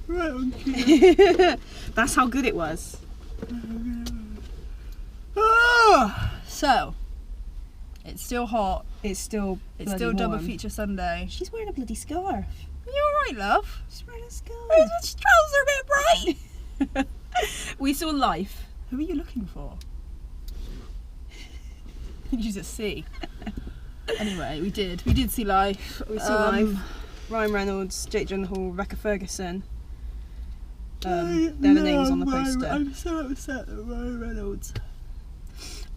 Right on cue. That's how good it was. Oh, so it's still hot. It's still double warm. feature Sunday. She's wearing a bloody scarf. You alright, love? She's wearing a scarf. Those trousers are a bit bright. We saw Life. Who are you looking for? You just see. Anyway, we did see Life. We saw Life. Ryan Reynolds, Jake Gyllenhaal, Rebecca Ferguson. They're the names on the poster. I'm so upset at Ryan Reynolds.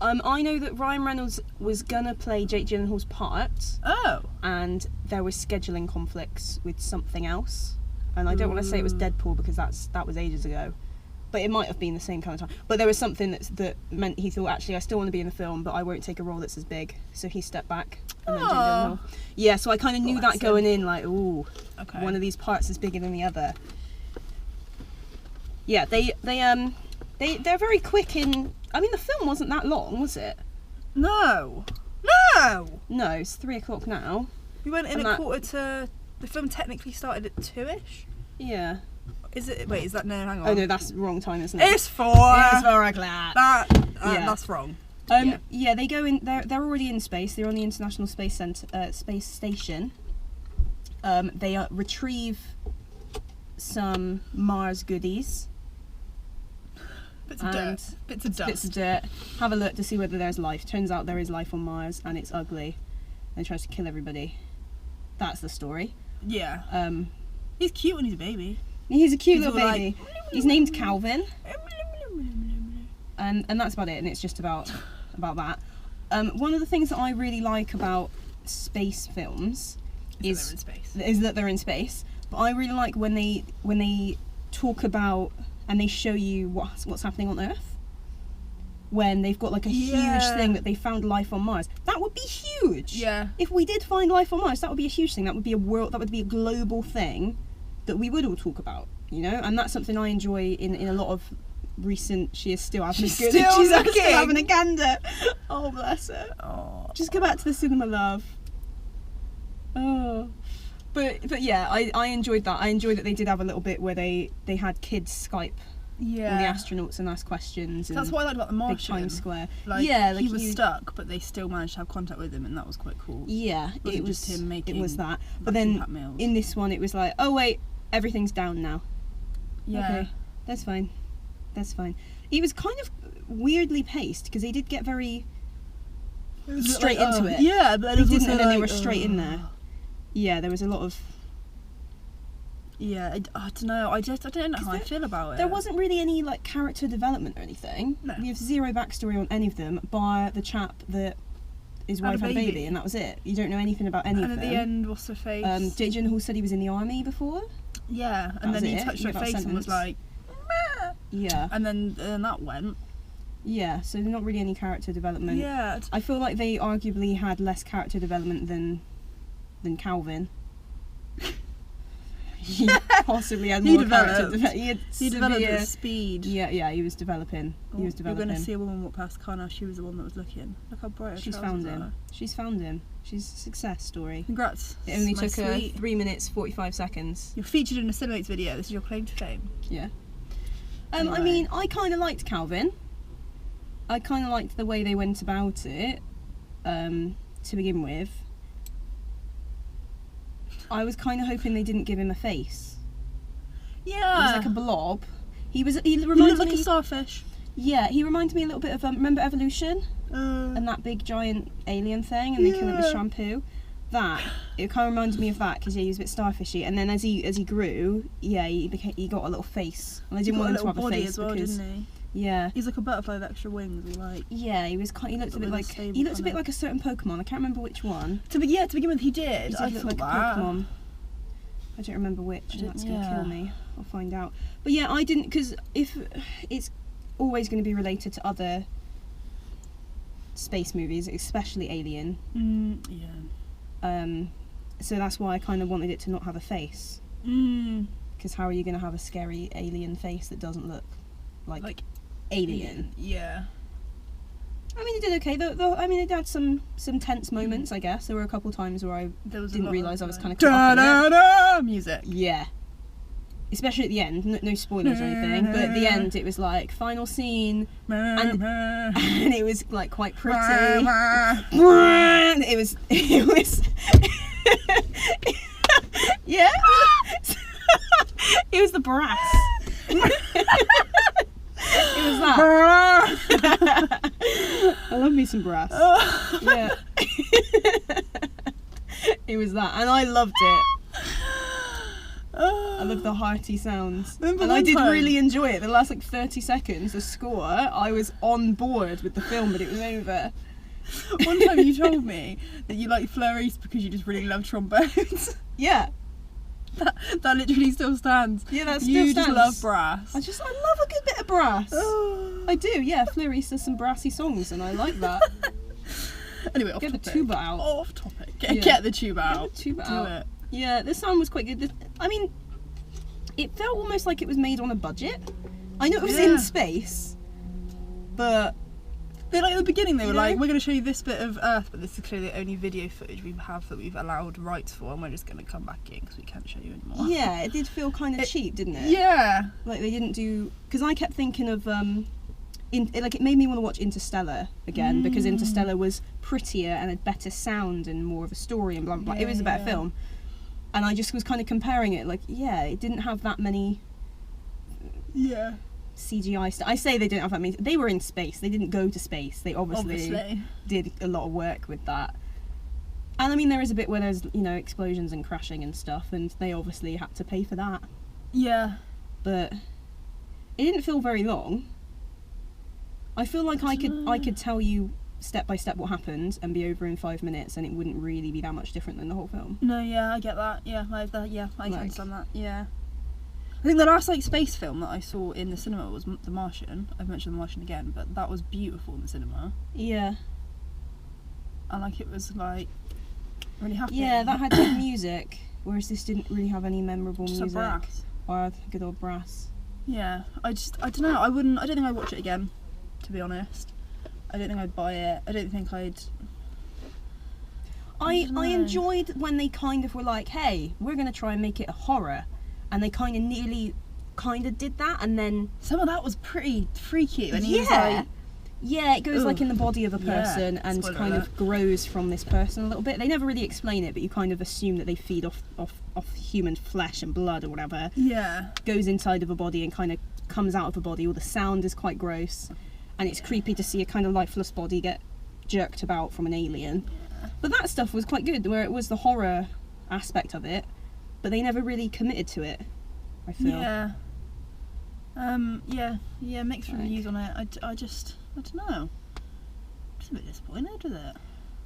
I know that Ryan Reynolds was gonna play Jake Gyllenhaal's part, Oh. and there was scheduling conflicts with something else. And I don't want to say it was Deadpool because that was ages ago, but it might have been the same kind of time. But there was something that meant he thought, actually I still want to be in the film, but I won't take a role that's as big. So he stepped back. And then Jake Gyllenhaal. Yeah, so I kind of knew that going in, like, ooh, Okay. one of these parts is bigger than the other. Yeah, they're very quick in. I mean, the film wasn't that long, was it? No. No, it's 3:00 now. We went in And a that- quarter to. The film technically started at 2ish. Yeah. Is it? Wait, is that no? Hang on. Oh no, that's the wrong time, isn't it? It's 4. It's 4 o'clock. That's wrong. Yeah, they go in. They're already in space. They're on the International Space Station. They retrieve some Mars goodies. Bits of dirt. Bits of dust. Bits of dirt. Have a look to see whether there's life. Turns out there is life on Mars, and it's ugly, and it tries to kill everybody. That's the story. Yeah. He's cute when he's a baby. He's a cute He's little all baby. He's named Calvin. And that's about it, and it's just about that. One of the things that I really like about space films is that they're in space. But I really like when they talk about and they show you what's happening on Earth. When they've got like a huge thing that they found life on Mars. That would be huge. Yeah. If we did find life on Mars, that would be a huge thing. That would be a global thing that we would all talk about, you know? And that's something I enjoy in a lot of recent. She is still having She's a good. still She's looking. still having a gander. Oh, bless her. Oh. Just go back to the cinema, love. Oh. But yeah, I enjoyed that. I enjoyed that they did have a little bit where they had kids Skype all the astronauts and ask questions. And that's what I liked about the Martian. Big Times Square. Like, yeah, like he was stuck, but they still managed to have contact with him, and that was quite cool. Yeah, it was just him making. It was that. But then in this one, it was like, oh wait, everything's down now. Yeah. Okay, that's fine. That's fine. It was kind of weirdly paced because they did get very straight into it. Yeah, but they didn't, and then they were straight in there. Yeah, there was a lot of. Yeah, I don't know. I don't know how I feel about it. There wasn't really any like character development or anything. No. We have zero backstory on any of them, bar the chap that his wife had a baby, and that was it. You don't know anything about any of them. And at the end, what's her face? Jake Gyllenhaal said he was in the army before. Yeah, and then he touched her face and was like, meh. Yeah. And then that went. Yeah, so not really any character development. Yeah. I feel like they arguably had less character development than Calvin. He possibly had more character development. He developed at speed. Yeah, he was developing. You're going to see a woman walk past the car now. She was the one that was looking. Look how bright her She's found him. She's found him. She's a success story. Congrats. It only took her 3 minutes 45 seconds. You're featured in a Cinemates video. This is your claim to fame. Yeah. Anyway. I mean, I kind of liked Calvin. I kind of liked the way they went about it. To begin with. I was kind of hoping they didn't give him a face. Yeah. He was like a blob. He looked like a starfish. Yeah, he reminded me a little bit of remember Evolution and that big giant alien thing, and they kill it with shampoo. It kind of reminded me of that because he was a bit starfishy. And then as he grew, he got a little face, and I didn't want him to have a face as well, because didn't he? Yeah, he's like a butterfly with extra wings. Like he looked a bit like a certain Pokemon. I can't remember which one. To begin with, he did. I looked like a Pokemon. I don't remember which, and that's gonna kill me. I'll find out. But yeah, I didn't, because if it's always going to be related to other space movies, especially Alien. So that's why I kind of wanted it to not have a face. Because how are you going to have a scary alien face that doesn't look like Alien? Yeah. I mean, it did okay. Though I mean, it had some tense moments. I guess there were a couple times where I didn't realise I was kind of caught up in it. Music. Yeah. especially at the end, no spoilers or anything, but at the end it was like final scene, and it was like quite pretty. It was yeah. It was the brass. It was that. I love me some brass. Yeah. It was that, and I loved it. I love the hearty sounds. And I did really enjoy it. The last like 30 seconds, the score, I was on board with the film, but it was over. One time you told me that you like flurries because you just really love trombones. Yeah. That literally still stands. Yeah, that still you stands. You just love brass. I love a good bit of brass. I do, yeah. Flurries does some brassy songs and I like that. Anyway, off Get topic. the tuba out. Off topic. Get the tuba out. Get the tuba Do out. it. Yeah, the sound was quite good. I mean, it felt almost like it was made on a budget. I know it was in space, but at the beginning they were like, know? we're going to show you this bit of Earth, but this is clearly the only video footage we have that we've allowed rights for, and we're just going to come back in because we can't show you anymore. yeah, it did feel kind of cheap, didn't it? Yeah. Like they didn't do, because I kept thinking of it made me want to watch Interstellar again because Interstellar was prettier and had better sound and more of a story and blah blah blah. It was a better film, and I just was kind of comparing it. Like, yeah, it didn't have that many. Yeah. CGI stuff. I say they didn't have that many. They were in space. They didn't go to space. They obviously did a lot of work with that. And I mean, there is a bit where there's explosions and crashing and stuff, and they obviously had to pay for that. Yeah. But it didn't feel very long. I feel like I could tell you step by step what happened and be over in 5 minutes, and it wouldn't really be that much different than the whole film. No, yeah, I get that. Yeah, I can understand that. Yeah. I think the last space film that I saw in the cinema was The Martian. I've mentioned The Martian again, but that was beautiful in the cinema. Yeah. And it was really happy. Yeah, that had good music, whereas this didn't really have any memorable Just music. brass. Or good old brass. Yeah, I don't know. I don't think I'd watch it again, to be honest. I don't think I'd buy it. I don't think I'd. I enjoyed when they kind of were like, hey, we're going to try and make it a horror. And they kind of did that, and then some of that was pretty freaky. And he was it goes in the body of a person and spoiler kind alert. of grows from this person a little bit. They never really explain it, but you kind of assume that they feed off human flesh and blood or whatever. Yeah. Goes inside of a body and kind of comes out of a body. All the sound is quite gross, and it's creepy to see a kind of lifeless body get jerked about from an alien. Yeah. But that stuff was quite good, where it was the horror aspect of it. But they never really committed to it, I feel. Yeah. Mixed reviews on it. I don't know. Just a bit disappointed with it.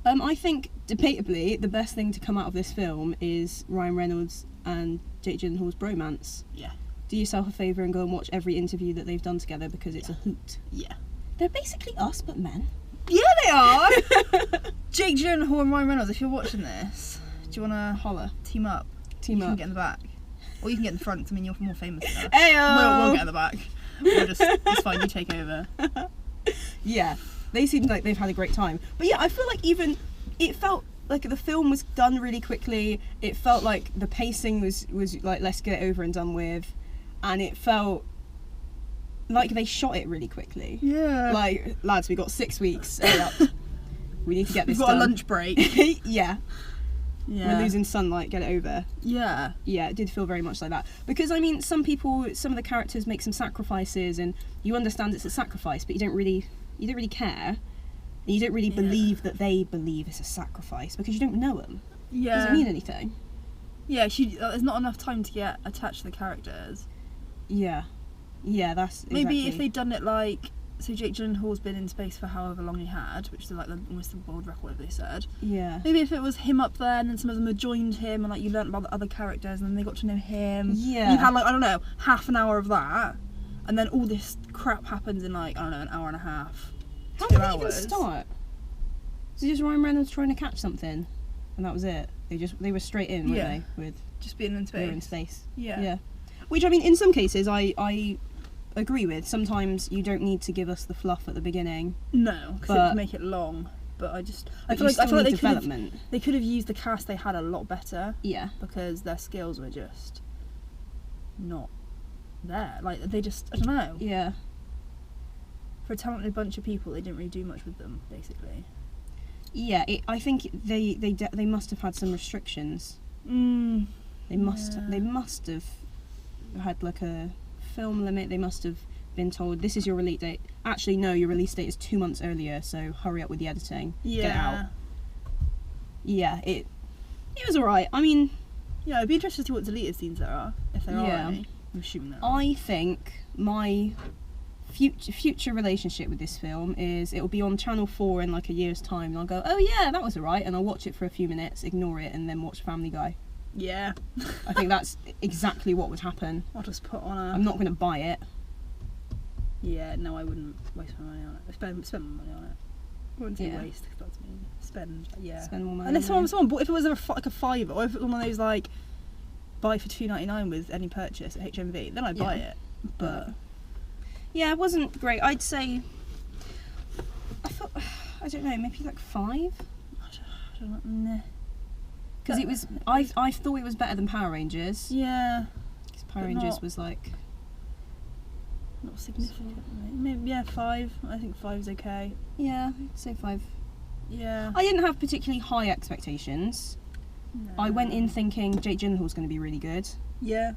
I think, debatably, the best thing to come out of this film is Ryan Reynolds and Jake Gyllenhaal's bromance. Yeah. Do yourself a favour and go and watch every interview that they've done together because it's a hoot. Yeah. They're basically us, but men. Yeah, they are! Jake Gyllenhaal and Ryan Reynolds, if you're watching this, do you want to holler? Team up. You can get in the back. Or you can get in the front, 'cause, I mean, you're more famous than us. Ayo! We'll get in the back. It's fine, you take over. Yeah, they seem like they've had a great time. But yeah, I feel like it felt like the film was done really quickly. It felt like the pacing was like, let's get it over and done with. And it felt like they shot it really quickly. Yeah. Like, lads, we got 6 weeks. Hurry up. We need to get this We've got done. a lunch break. Yeah. Yeah. We're losing sunlight, get it over. Yeah. Yeah, it did feel very much like that. Because, I mean, some of the characters make some sacrifices, and you understand it's a sacrifice, but you don't really care. And you don't really believe that they believe it's a sacrifice, because you don't know them. Yeah. It doesn't mean anything. Yeah, there's not enough time to get attached to the characters. Yeah. Yeah, that's exactly. Maybe if they'd done it so Jake Gyllenhaal's been in space for however long he had, which is almost the world record, they said. Yeah. Maybe if it was him up there and then some of them had joined him and you learnt about the other characters and then they got to know him. Yeah. You had I don't know, half an hour of that, and then all this crap happens in I don't know, an hour and a half. How 2 did it hours. even start? Was it just Ryan Reynolds trying to catch something, and that was it? They were straight in, weren't they? With just being in space. they were in space. Yeah. Yeah. Which, I mean, in some cases, I agree with. Sometimes you don't need to give us the fluff at the beginning. No, because it would make it long. But I feel like they could have used the cast they had a lot better. Yeah. Because their skills were just not there. Like, they just, I don't know. Yeah. For a talented bunch of people, they didn't really do much with them, basically. Yeah, I think they must have had some restrictions. They must have had like a film limit. They must have been told, this is your release date. Actually, no, your release date is 2 months earlier, so hurry up with the editing. Yeah. Get it out. Yeah, it was alright. I mean... Yeah, I'd be interested to see what deleted scenes there are, if there are any. I'm assuming there are. I think my future relationship with this film is, it'll be on Channel 4 in like a year's time, and I'll go, oh yeah, that was alright, and I'll watch it for a few minutes, ignore it, and then watch Family Guy. Yeah. I think that's exactly what would happen. I'll just put on a... I'm not going to buy it. Yeah, no, I wouldn't waste my money on it. Spend my money on it. I wouldn't say waste, because that's mean. Spend more money. Unless someone bought, if it was like a fiver, or if it was one of those like buy for $2.99 with any purchase at HMV, then I'd buy it. But yeah, it wasn't great. I'd say, I don't know, maybe like 5. I don't know. Because it was, I thought it was better than Power Rangers. Yeah. Because Power Rangers was like... Not significantly. Maybe, 5. I think 5's okay. Yeah, I'd say 5. Yeah. I didn't have particularly high expectations. No. I went in thinking Jake Gyllenhaal's going to be really good. Yeah.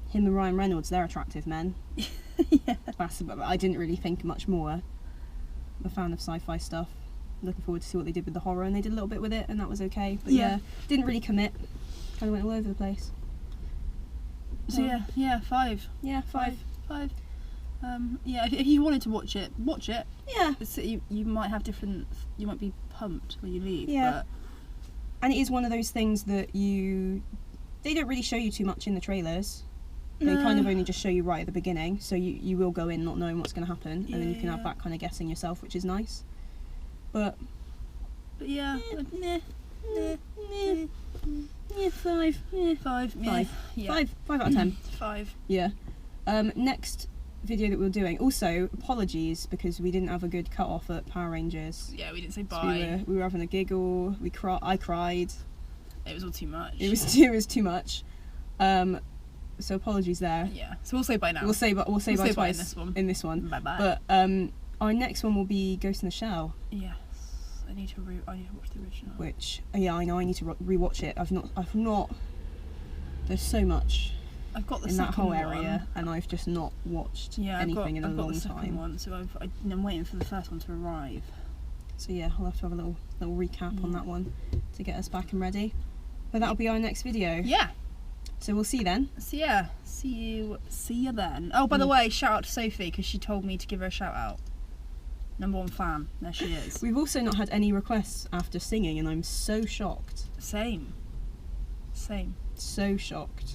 Him and Ryan Reynolds, they're attractive men. Yeah. I didn't really think much more. I'm a fan of sci-fi stuff. Looking forward to see what they did with the horror, and they did a little bit with it, and that was okay. But yeah, didn't really commit. Kind of went all over the place. So yeah, 5. Yeah, 5. 5. Yeah, if you wanted to watch it. Yeah. So you might have different. You might be pumped when you leave. Yeah. But and it is one of those things that they don't really show you too much in the trailers. They kind of only just show you right at the beginning, so you will go in not knowing what's going to happen, and then you can have that kind of guessing yourself, which is nice. But yeah, 5. 5. Yeah. 5 out of 10. 5. Yeah. Next video that we were doing. Also, apologies because we didn't have a good cut off at Power Rangers. Yeah, we didn't say So bye. we were having a giggle. I cried. It was all too much. It was too much. So apologies there. Yeah. So we'll say bye now. We'll say bye twice in this one. Bye bye. But our next one will be Ghost in the Shell. Yes. I need to watch the original. Which I know I need to rewatch it. I've not. There's so much. I've got the in that whole area, one. and I've just not watched anything in a long time. I've got the second one, so I'm waiting for the first one to arrive. So yeah, I'll have to have a little recap on that one to get us back and ready. But that'll be our next video. Yeah. So we'll see you then. So yeah, see you then. Oh, by the way, shout out to Sophie because she told me to give her a shout out. #1 fan. There she is. We've also not had any requests after singing, and I'm so shocked. Same. So shocked.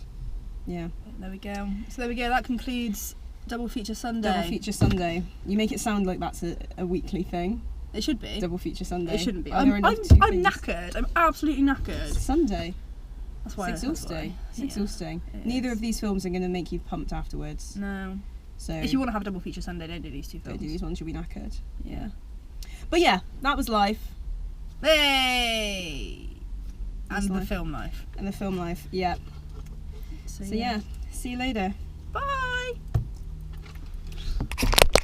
Yeah. There we go. So there we go. That concludes Double Feature Sunday. You make it sound like that's a weekly thing. It should be. Double Feature Sunday. It shouldn't be. Are I'm there enough two things? knackered. I'm absolutely knackered. It's Sunday. That's why. It's exhausting. It's exhausting. It Neither is. of these films are going to make you pumped afterwards. No. So if you want to have a Double Feature Sunday, don't do these two films. Don't do these ones, you'll be knackered. Yeah. But yeah, that was life. Hey! And That's the life. film life. And the film life, yeah. So So yeah, see you later.